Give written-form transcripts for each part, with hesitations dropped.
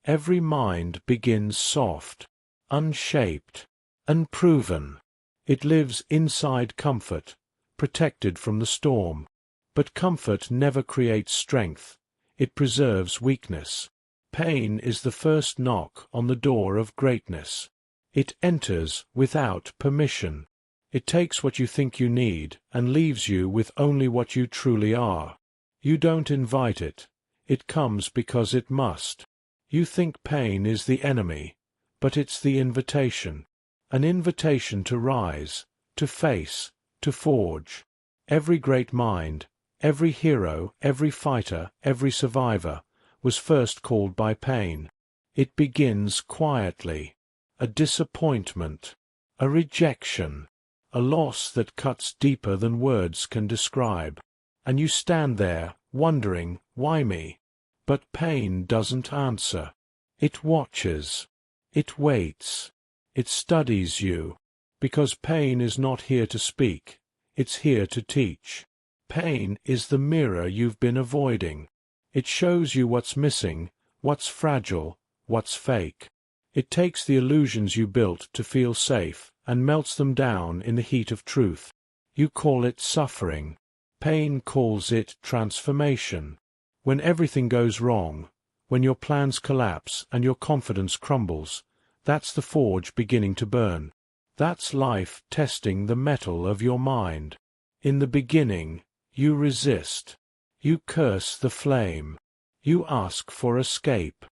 Every mind begins soft, unshaped, unproven. It lives inside comfort, protected from the storm. But comfort never creates strength. It preserves weakness. Pain is the first knock on the door of greatness. It enters without permission. It takes what you think you need and leaves you with only what you truly are. You don't invite it. It comes because it must. You think pain is the enemy, but it's the invitation. An invitation to rise, to face, to forge. Every great mind, every hero, every fighter, every survivor, was first called by pain. It begins quietly. A disappointment, a rejection, a loss that cuts deeper than words can describe. And you stand there, wondering, why me? But pain doesn't answer. It watches. It waits. It studies you. Because pain is not here to speak. It's here to teach. Pain is the mirror you've been avoiding. It shows you what's missing, what's fragile, what's fake. It takes the illusions you built to feel safe and melts them down in the heat of truth. You call it suffering. Pain calls it transformation. When everything goes wrong, when your plans collapse and your confidence crumbles, that's the forge beginning to burn. That's life testing the metal of your mind. In the beginning, you resist. You curse the flame. You ask for escape.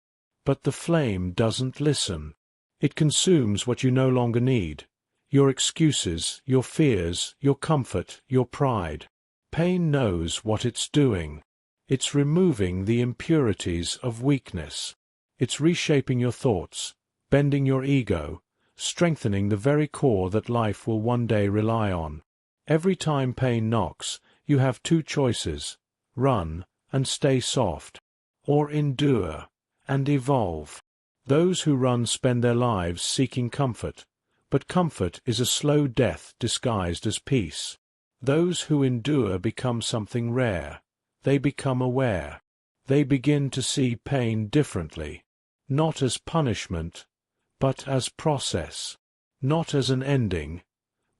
But the flame doesn't listen. It consumes what you no longer need. Your excuses, your fears, your comfort, your pride. Pain knows what it's doing. It's removing the impurities of weakness. It's reshaping your thoughts, bending your ego, strengthening the very core that life will one day rely on. Every time pain knocks, you have two choices: run and stay soft, or endure and evolve. Those who run spend their lives seeking comfort, but comfort is a slow death disguised as peace. Those who endure become something rare. They become aware. They begin to see pain differently, not as punishment, but as process, not as an ending,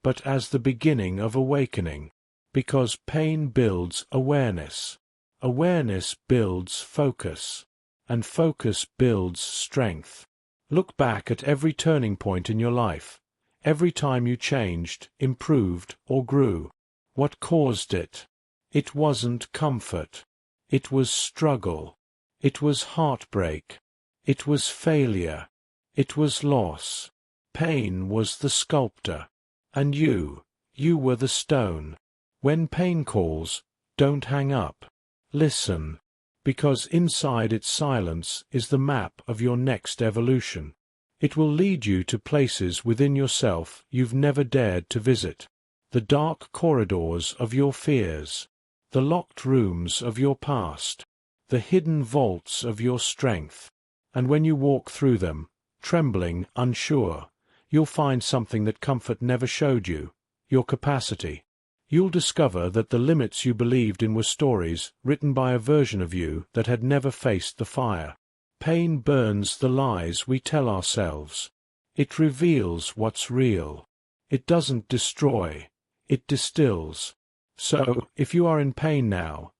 but as the beginning of awakening, because pain builds awareness. Awareness builds focus. And focus builds strength. Look back at every turning point in your life, every time you changed, improved, or grew. What caused it? It wasn't comfort. It was struggle. It was heartbreak. It was failure. It was loss. Pain was the sculptor. And you were the stone. When pain calls, don't hang up. Listen. Because inside its silence is the map of your next evolution. It will lead you to places within yourself you've never dared to visit, the dark corridors of your fears, the locked rooms of your past, the hidden vaults of your strength. And when you walk through them, trembling, unsure, you'll find something that comfort never showed you: your capacity. You'll discover that the limits you believed in were stories written by a version of you that had never faced the fire. Pain burns the lies we tell ourselves. It reveals what's real. It doesn't destroy. It distills. So, if you are in pain now,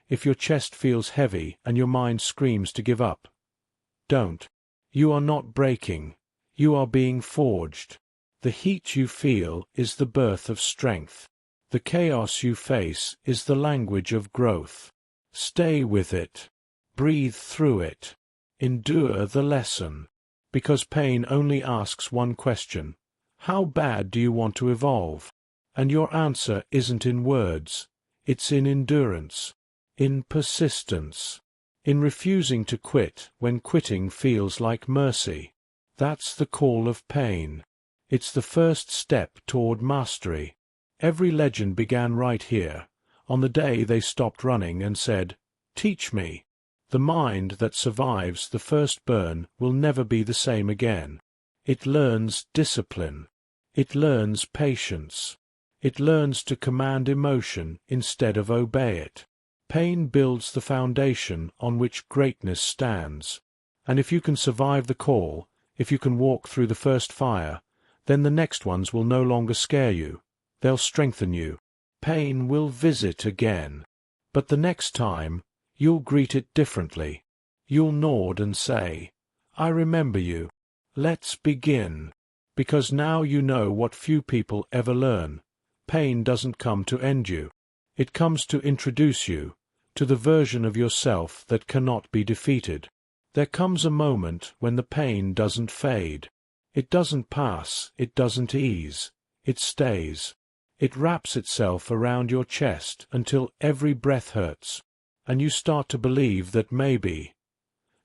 if your chest feels heavy and your mind screams to give up, don't. You are not breaking. You are being forged. The heat you feel is the birth of strength. The chaos you face is the language of growth. Stay with it. Breathe through it. Endure the lesson. Because pain only asks one question: how bad do you want to evolve? And your answer isn't in words. It's in endurance. In persistence. In refusing to quit when quitting feels like mercy. That's the call of pain. It's the first step toward mastery. Every legend began right here, on the day they stopped running and said, "Teach me." The mind that survives the first burn will never be the same again. It learns discipline. It learns patience. It learns to command emotion instead of obey it. Pain builds the foundation on which greatness stands. And if you can survive the call, if you can walk through the first fire, then the next ones will no longer scare you. They'll strengthen you. Pain will visit again. But the next time, you'll greet it differently. You'll nod and say, "I remember you. Let's begin." Because now you know what few people ever learn. Pain doesn't come to end you. It comes to introduce you to the version of yourself that cannot be defeated. There comes a moment when the pain doesn't fade. It doesn't pass, it doesn't ease. It stays. It wraps itself around your chest until every breath hurts, and you start to believe that maybe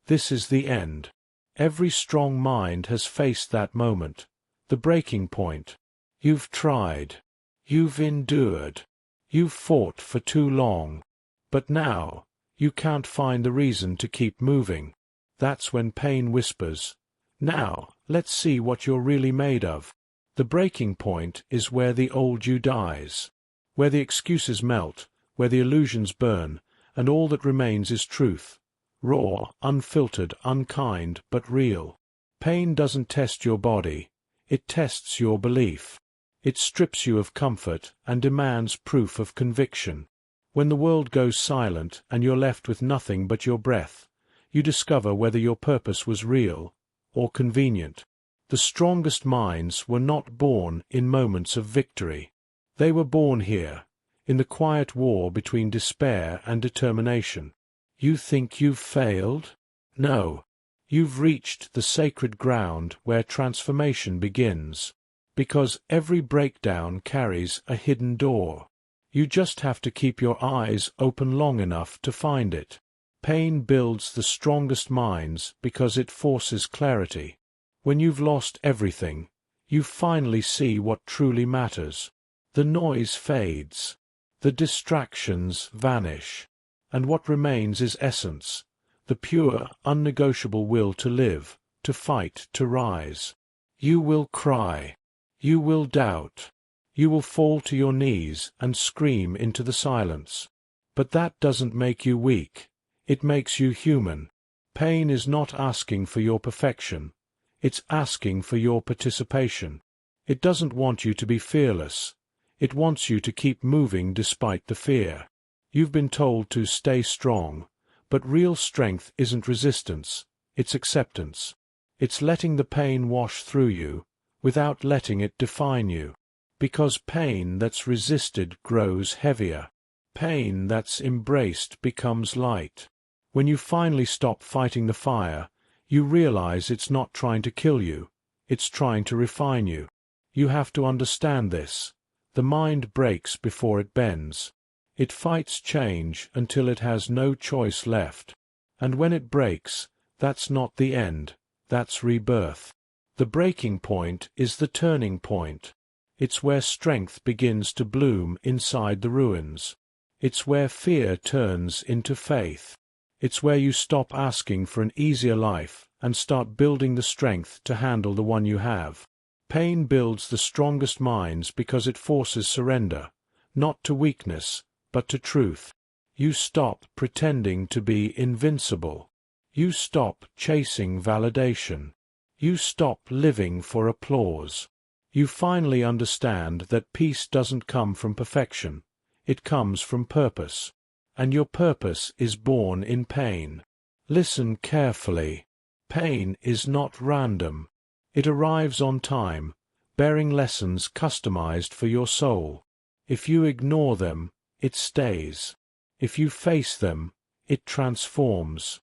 this is the end. Every strong mind has faced that moment, the breaking point. You've tried. You've endured. You've fought for too long. But now, you can't find the reason to keep moving. That's when pain whispers, "Now, let's see what you're really made of." The breaking point is where the old you dies, where the excuses melt, where the illusions burn, and all that remains is truth. Raw, unfiltered, unkind, but real. Pain doesn't test your body. It tests your belief. It strips you of comfort and demands proof of conviction. When the world goes silent and you're left with nothing but your breath, you discover whether your purpose was real or convenient. The strongest minds were not born in moments of victory. They were born here, in the quiet war between despair and determination. You think you've failed? No. You've reached the sacred ground where transformation begins. Because every breakdown carries a hidden door. You just have to keep your eyes open long enough to find it. Pain builds the strongest minds because it forces clarity. When you've lost everything, you finally see what truly matters. The noise fades. The distractions vanish. And what remains is essence, the pure, unnegotiable will to live, to fight, to rise. You will cry. You will doubt. You will fall to your knees and scream into the silence. But that doesn't make you weak. It makes you human. Pain is not asking for your perfection. It's asking for your participation. It doesn't want you to be fearless. It wants you to keep moving despite the fear. You've been told to stay strong, but real strength isn't resistance. It's acceptance. It's letting the pain wash through you, without letting it define you. Because pain that's resisted grows heavier. Pain that's embraced becomes light. When you finally stop fighting the fire, you realize it's not trying to kill you, it's trying to refine you. You have to understand this. The mind breaks before it bends. It fights change until it has no choice left. And when it breaks, that's not the end, that's rebirth. The breaking point is the turning point. It's where strength begins to bloom inside the ruins. It's where fear turns into faith. It's where you stop asking for an easier life and start building the strength to handle the one you have. Pain builds the strongest minds because it forces surrender, not to weakness, but to truth. You stop pretending to be invincible. You stop chasing validation. You stop living for applause. You finally understand that peace doesn't come from perfection. It comes from purpose. And your purpose is born in pain. Listen carefully. Pain is not random. It arrives on time, bearing lessons customized for your soul. If you ignore them, it stays. If you face them, it transforms.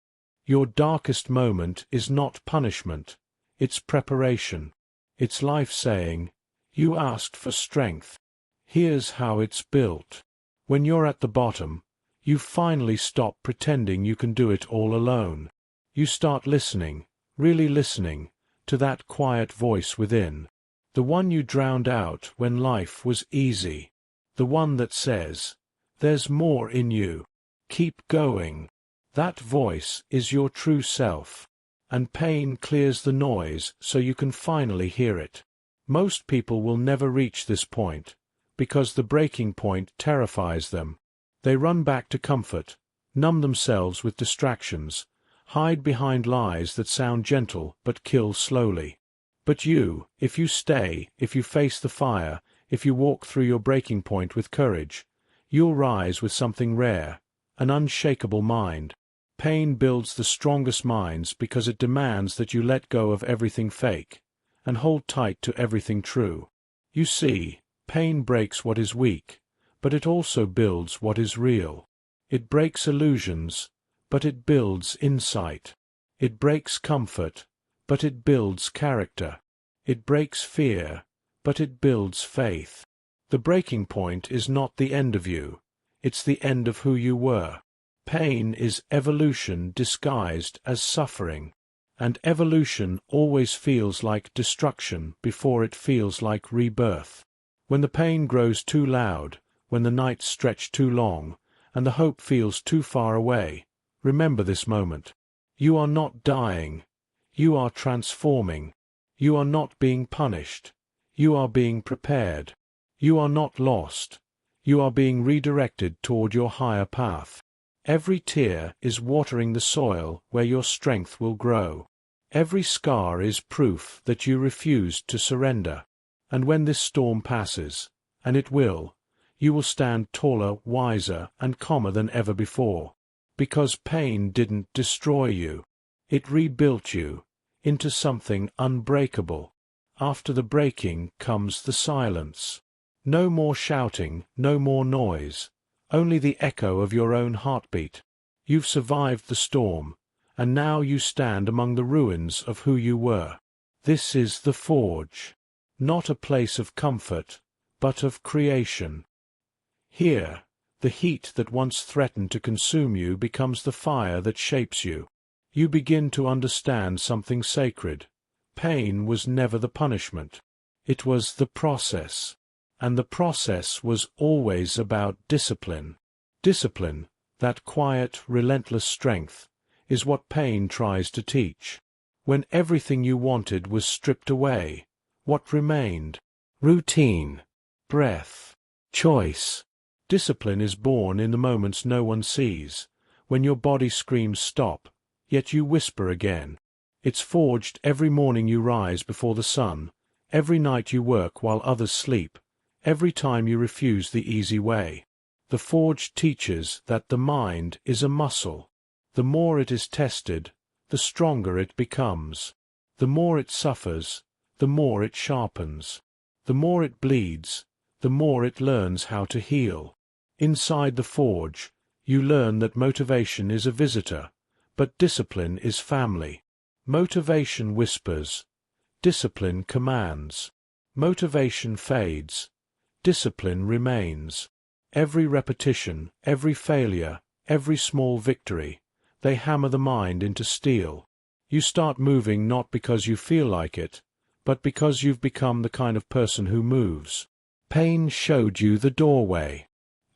Your darkest moment is not punishment. It's preparation. It's life saying, "You asked for strength. Here's how it's built." When you're at the bottom, you finally stop pretending you can do it all alone. You start listening, really listening, to that quiet voice within. The one you drowned out when life was easy. The one that says, "There's more in you. Keep going." That voice is your true self. And pain clears the noise so you can finally hear it. Most people will never reach this point, because the breaking point terrifies them. They run back to comfort, numb themselves with distractions, hide behind lies that sound gentle but kill slowly. But if you stay, if you face the fire, if you walk through your breaking point with courage, you'll rise with something rare, an unshakable mind. Pain builds the strongest minds because it demands that you let go of everything fake and hold tight to everything true. You see, pain breaks what is weak, but it also builds what is real. It breaks illusions, but it builds insight. It breaks comfort, but it builds character. It breaks fear, but it builds faith. The breaking point is not the end of you, it's the end of who you were. Pain is evolution disguised as suffering, and evolution always feels like destruction before it feels like rebirth. When the pain grows too loud, when the nights stretch too long, and the hope feels too far away, remember this moment. You are not dying. You are transforming. You are not being punished. You are being prepared. You are not lost. You are being redirected toward your higher path. Every tear is watering the soil where your strength will grow. Every scar is proof that you refused to surrender. And when this storm passes, and it will, you will stand taller, wiser, and calmer than ever before. Because pain didn't destroy you. It rebuilt you into something unbreakable. After the breaking comes the silence. No more shouting, no more noise, only the echo of your own heartbeat. You've survived the storm, and now you stand among the ruins of who you were. This is the forge, not a place of comfort, but of creation. Here, the heat that once threatened to consume you becomes the fire that shapes you. You begin to understand something sacred. Pain was never the punishment. It was the process. And the process was always about discipline. Discipline, that quiet, relentless strength, is what pain tries to teach. When everything you wanted was stripped away, what remained? Routine, breath, choice. Discipline is born in the moments no one sees, when your body screams stop, yet you whisper again. It's forged every morning you rise before the sun, every night you work while others sleep, every time you refuse the easy way. The forge teaches that the mind is a muscle. The more it is tested, the stronger it becomes. The more it suffers, the more it sharpens. The more it bleeds, the more it learns how to heal. Inside the forge, you learn that motivation is a visitor, but discipline is family. Motivation whispers. Discipline commands. Motivation fades. Discipline remains. Every repetition, every failure, every small victory, they hammer the mind into steel. You start moving not because you feel like it, but because you've become the kind of person who moves. Pain showed you the doorway.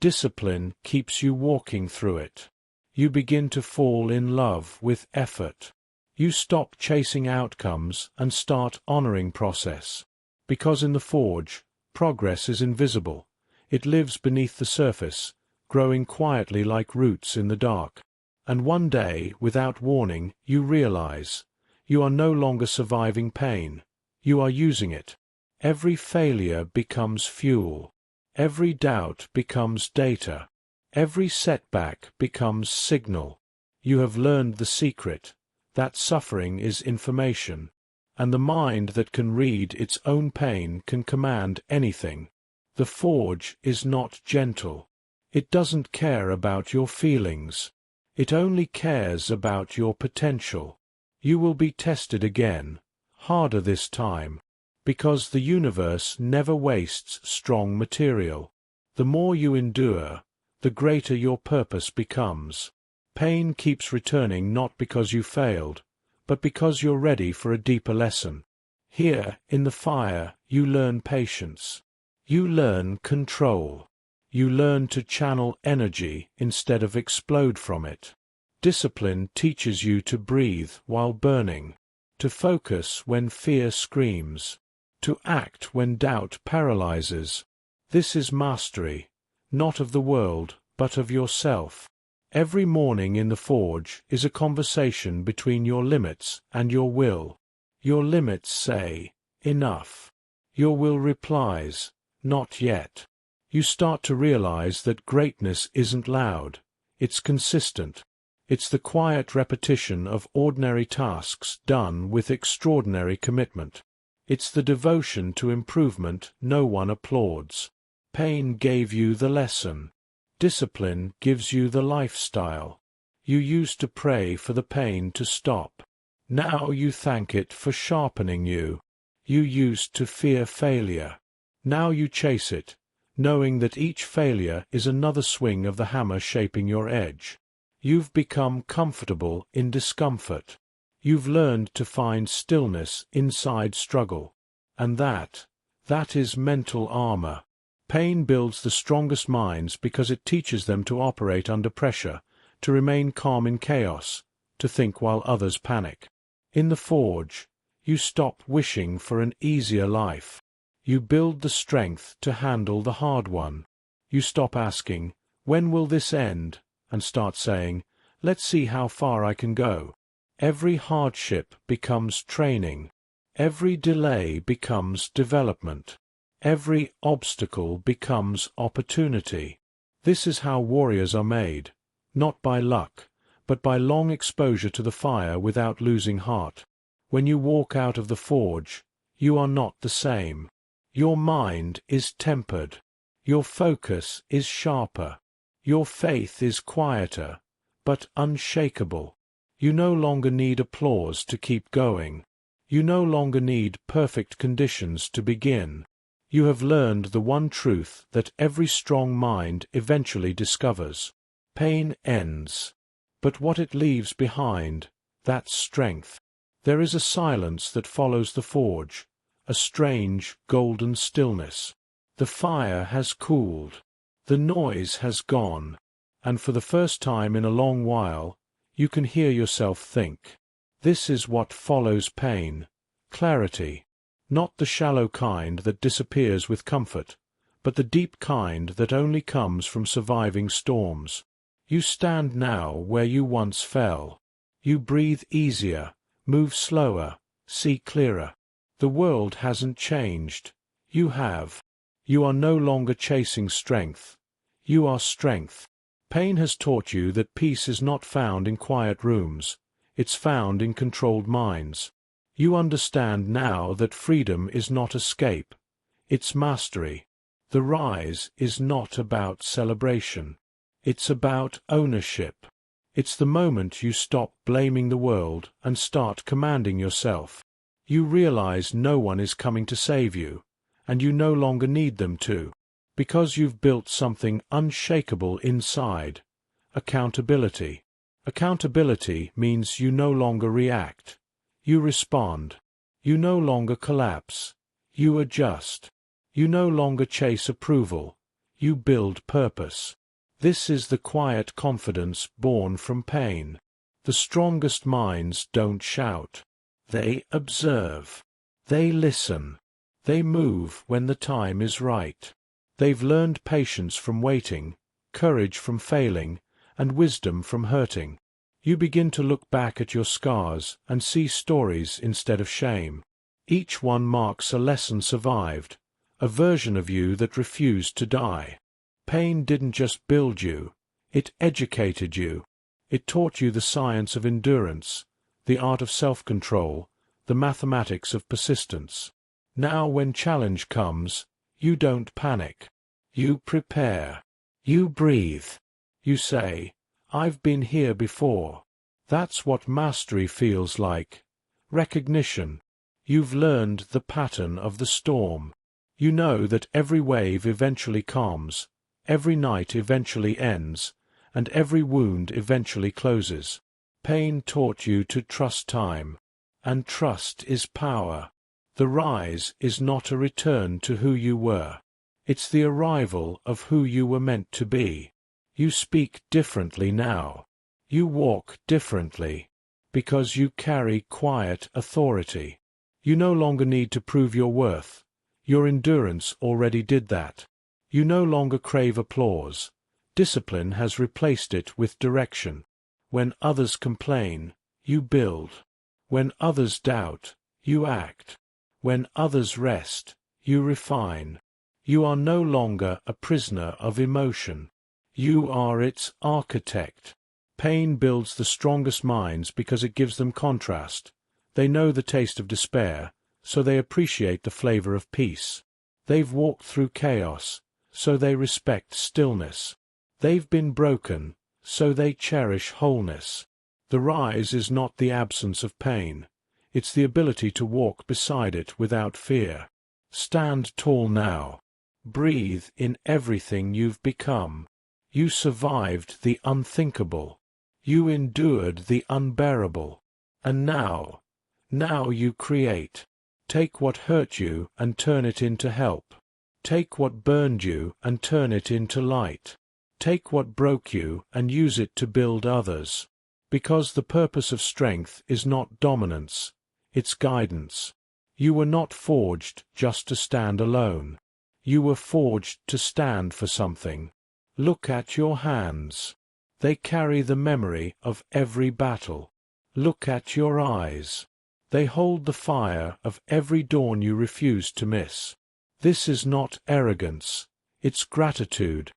Discipline keeps you walking through it. You begin to fall in love with effort. You stop chasing outcomes and start honoring process. Because in the forge, progress is invisible. It lives beneath the surface, growing quietly like roots in the dark. And one day, without warning, you realize you are no longer surviving pain. You are using it. Every failure becomes fuel. Every doubt becomes data. Every setback becomes signal. You have learned the secret, that suffering is information, and the mind that can read its own pain can command anything. The forge is not gentle. It doesn't care about your feelings. It only cares about your potential. You will be tested again, harder this time, because the universe never wastes strong material. The more you endure, the greater your purpose becomes. Pain keeps returning not because you failed, but because you're ready for a deeper lesson. Here, in the fire, you learn patience. You learn control. You learn to channel energy instead of explode from it. Discipline teaches you to breathe while burning, to focus when fear screams, to act when doubt paralyzes. This is mastery, not of the world, but of yourself. Every morning in the forge is a conversation between your limits and your will. Your limits say, enough. Your will replies, not yet. You start to realize that greatness isn't loud, it's consistent. It's the quiet repetition of ordinary tasks done with extraordinary commitment. It's the devotion to improvement no one applauds. Pain gave you the lesson. Discipline gives you the lifestyle. You used to pray for the pain to stop. Now you thank it for sharpening you. You used to fear failure. Now you chase it, knowing that each failure is another swing of the hammer shaping your edge. You've become comfortable in discomfort. You've learned to find stillness inside struggle. And that is mental armor. Pain builds the strongest minds because it teaches them to operate under pressure, to remain calm in chaos, to think while others panic. In the forge, you stop wishing for an easier life. You build the strength to handle the hard one. You stop asking, when will this end? And start saying, let's see how far I can go. Every hardship becomes training. Every delay becomes development. Every obstacle becomes opportunity. This is how warriors are made, not by luck, but by long exposure to the fire without losing heart. When you walk out of the forge, you are not the same. Your mind is tempered. Your focus is sharper. Your faith is quieter, but unshakable. You no longer need applause to keep going. You no longer need perfect conditions to begin. You have learned the one truth that every strong mind eventually discovers. Pain ends, but what it leaves behind, that's strength. There is a silence that follows the forge, a strange, golden stillness. The fire has cooled. The noise has gone, and for the first time in a long while, you can hear yourself think. This is what follows pain: clarity. Not the shallow kind that disappears with comfort, but the deep kind that only comes from surviving storms. You stand now where you once fell. You breathe easier, move slower, see clearer. The world hasn't changed. You have. You are no longer chasing strength. You are strength. Pain has taught you that peace is not found in quiet rooms. It's found in controlled minds. You understand now that freedom is not escape. It's mastery. The rise is not about celebration. It's about ownership. It's the moment you stop blaming the world and start commanding yourself. You realize no one is coming to save you, and you no longer need them to, because you've built something unshakable inside: accountability. Accountability means you no longer react. You respond. You no longer collapse. You adjust. You no longer chase approval. You build purpose. This is the quiet confidence born from pain. The strongest minds don't shout. They observe. They listen. They move when the time is right. They've learned patience from waiting, courage from failing, and wisdom from hurting. You begin to look back at your scars and see stories instead of shame. Each one marks a lesson survived, a version of you that refused to die. Pain didn't just build you, it educated you. It taught you the science of endurance, the art of self-control, the mathematics of persistence. Now when challenge comes, you don't panic. You prepare. You breathe. You say, I've been here before. That's what mastery feels like. Recognition. You've learned the pattern of the storm. You know that every wave eventually calms, every night eventually ends, and every wound eventually closes. Pain taught you to trust time, and trust is power. The rise is not a return to who you were. It's the arrival of who you were meant to be. You speak differently now. You walk differently, because you carry quiet authority. You no longer need to prove your worth. Your endurance already did that. You no longer crave applause, Discipline has replaced it with direction. When others complain, you build. When others doubt, you act. When others rest, you refine. You are no longer a prisoner of emotion. You are its architect. Pain builds the strongest minds because it gives them contrast. They know the taste of despair, so they appreciate the flavor of peace. They've walked through chaos, so they respect stillness. They've been broken, so they cherish wholeness. The rise is not the absence of pain. It's the ability to walk beside it without fear. Stand tall now. Breathe in everything you've become. You survived the unthinkable. You endured the unbearable. And now you create. Take what hurt you and turn it into help. Take what burned you and turn it into light. Take what broke you and use it to build others. Because the purpose of strength is not dominance, it's guidance. You were not forged just to stand alone. You were forged to stand for something. Look at your hands. They carry the memory of every battle. Look at your eyes. They hold the fire of every dawn you refused to miss. This is not arrogance, it's gratitude.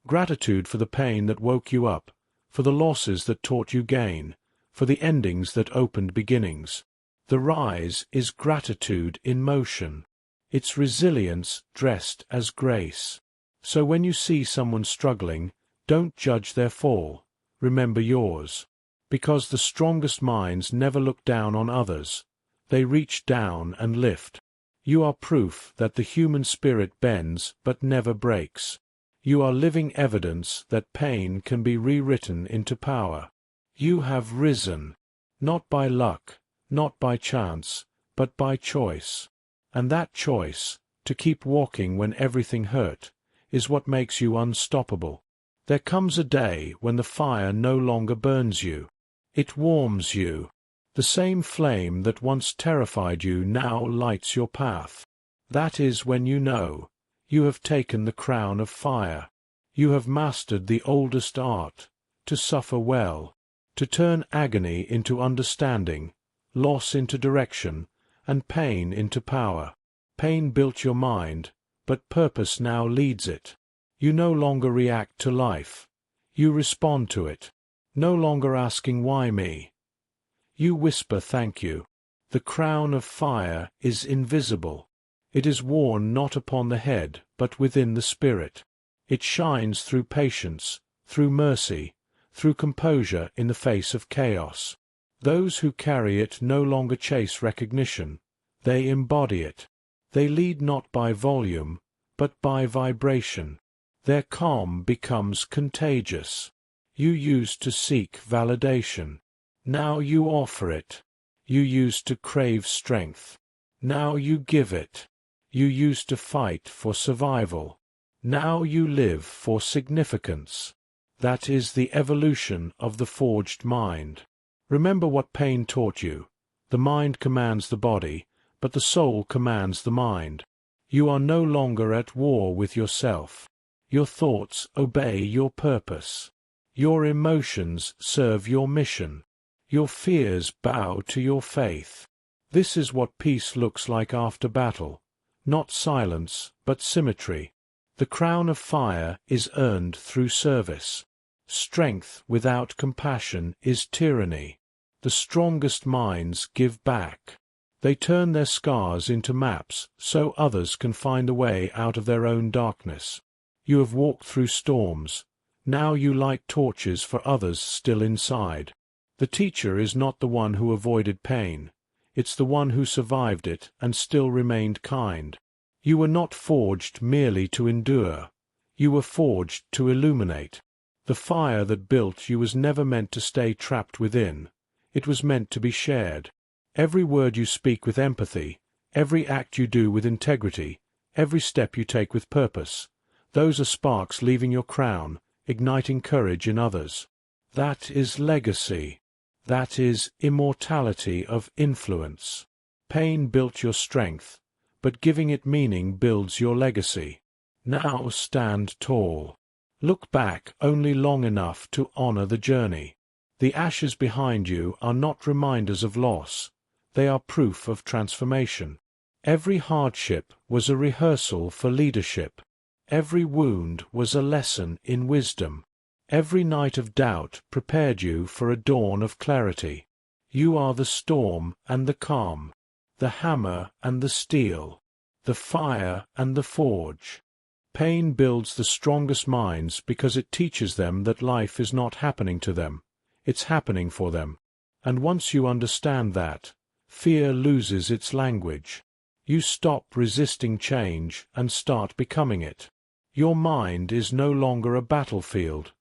Gratitude for the pain that woke you up, for the losses that taught you gain, for the endings that opened beginnings. The rise is gratitude in motion. It's resilience dressed as grace. So when you see someone struggling, don't judge their fall. Remember yours. Because the strongest minds never look down on others. They reach down and lift. You are proof that the human spirit bends but never breaks. You are living evidence that pain can be rewritten into power. You have risen, not by luck, not by chance, but by choice. And that choice, to keep walking when everything hurt, is what makes you unstoppable. There comes a day when the fire no longer burns you. It warms you. The same flame that once terrified you now lights your path. That is when you know you have taken the crown of fire. You have mastered the oldest art, to suffer well, to turn agony into understanding, loss into direction, and pain into power. Pain built your mind, but purpose now leads it. You no longer react to life. You respond to it. No longer asking why me. You whisper thank you. The crown of fire is invisible. It is worn not upon the head, but within the spirit. It shines through patience, through mercy, through composure in the face of chaos. Those who carry it no longer chase recognition. They embody it. They lead not by volume, but by vibration. Their calm becomes contagious. You used to seek validation. Now you offer it. You used to crave strength. Now you give it. You used to fight for survival. Now you live for significance. That is the evolution of the forged mind. Remember what pain taught you. The mind commands the body, but the soul commands the mind. You are no longer at war with yourself. Your thoughts obey your purpose. Your emotions serve your mission. Your fears bow to your faith. This is what peace looks like after battle. Not silence, but symmetry. The crown of fire is earned through service. Strength without compassion is tyranny. The strongest minds give back. They turn their scars into maps so others can find a way out of their own darkness. You have walked through storms. Now you light torches for others still inside. The teacher is not the one who avoided pain. It's the one who survived it and still remained kind. You were not forged merely to endure. You were forged to illuminate. The fire that built you was never meant to stay trapped within. It was meant to be shared. Every word you speak with empathy, every act you do with integrity, every step you take with purpose, those are sparks leaving your crown, igniting courage in others. That is legacy. That is immortality of influence. Pain built your strength, but giving it meaning builds your legacy. Now stand tall. Look back only long enough to honor the journey. The ashes behind you are not reminders of loss. They are proof of transformation. Every hardship was a rehearsal for leadership. Every wound was a lesson in wisdom. Every night of doubt prepared you for a dawn of clarity. You are the storm and the calm, the hammer and the steel, the fire and the forge. Pain builds the strongest minds because it teaches them that life is not happening to them, it's happening for them. And once you understand that, fear loses its language. You stop resisting change and start becoming it. Your mind is no longer a battlefield,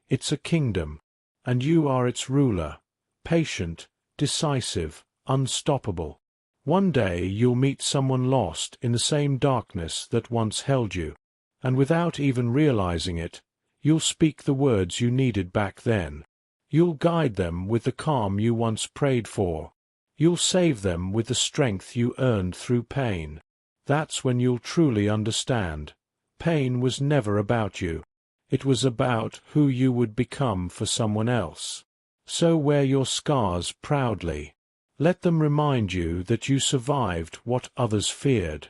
it's a kingdom, and you are its ruler, patient, decisive, unstoppable. One day you'll meet someone lost in the same darkness that once held you, and without even realizing it, you'll speak the words you needed back then. You'll guide them with the calm you once prayed for. You'll save them with the strength you earned through pain. That's when you'll truly understand. Pain was never about you. It was about who you would become for someone else. So wear your scars proudly. Let them remind you that you survived what others feared.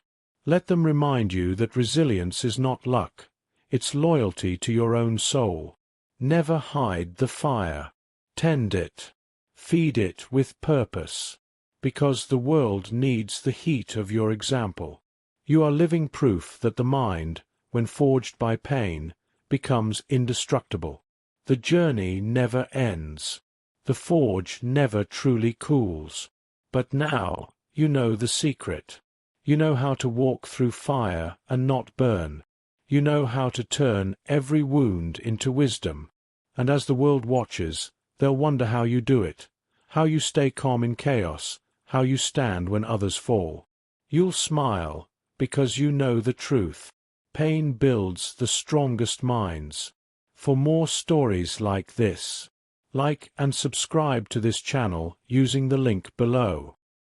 Let them remind you that resilience is not luck. It's loyalty to your own soul. Never hide the fire. Tend it. Feed it with purpose. Because the world needs the heat of your example. You are living proof that the mind, when forged by pain, becomes indestructible. The journey never ends. The forge never truly cools. But now, you know the secret. You know how to walk through fire and not burn. You know how to turn every wound into wisdom. And as the world watches, they'll wonder how you do it, how you stay calm in chaos, how you stand when others fall. You'll smile, because you know the truth. Pain builds the strongest minds. For more stories like this, like and subscribe to this channel using the link below.